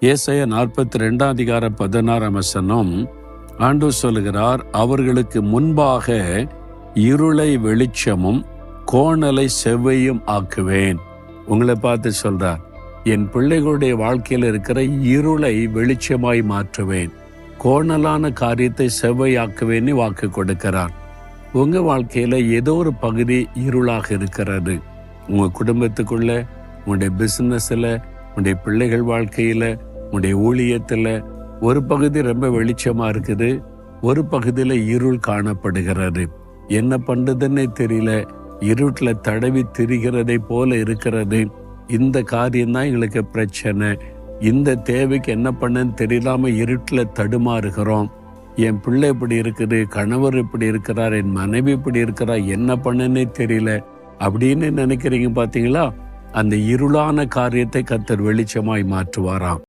ஏசாயா 42:16 ஆண்டவர் சொல்லுகிறார், அவர்களுக்கு முன்பாக இருளை வெளிச்சமும் கோணலை செவ்வையும் ஆக்குவேன். உங்களை பார்த்து சொல்றார், என் பிள்ளைகளுடைய வாழ்க்கையில் இருக்கிற இருளை வெளிச்சமாய் மாற்றுவேன், கோணலான காரியத்தை செவ்வையாக்குவேன்னு வாக்கு கொடுக்கிறார். உங்க வாழ்க்கையில ஏதோ ஒரு பகுதி இருளாக இருக்கிறது. உங்க குடும்பத்துக்குள்ள, உங்களுடைய பிசினஸ்ல, உங்களுடைய பிள்ளைகள் வாழ்க்கையில, உங்களுடைய ஊழியத்துல ஒரு பகுதி ரொம்ப வெளிச்சமா இருக்குது, ஒரு பகுதியில இருள் காணப்படுகிறது. என்ன பண்றதுன்னே தெரியல, இருட்டுல தடவி திரிகிறதை போல இருக்கிறது. இந்த காரியம்தான் எங்களுக்கு பிரச்சனை. இந்த தேவைக்கு என்ன பண்ணன்னு தெரியலாம இருட்டுல தடுமாறுகிறோம். என் பிள்ளை இப்படி இருக்குது, கணவர் இப்படி இருக்கிறார், என் மனைவி இப்படி இருக்கிறார், என்ன பண்ணனே தெரியல அப்படின்னு நினைக்கிறீங்க. பாத்தீங்களா? அந்த இருளான காரியத்தை கர்த்தர் வெளிச்சமாய் மாற்றுவாராம்.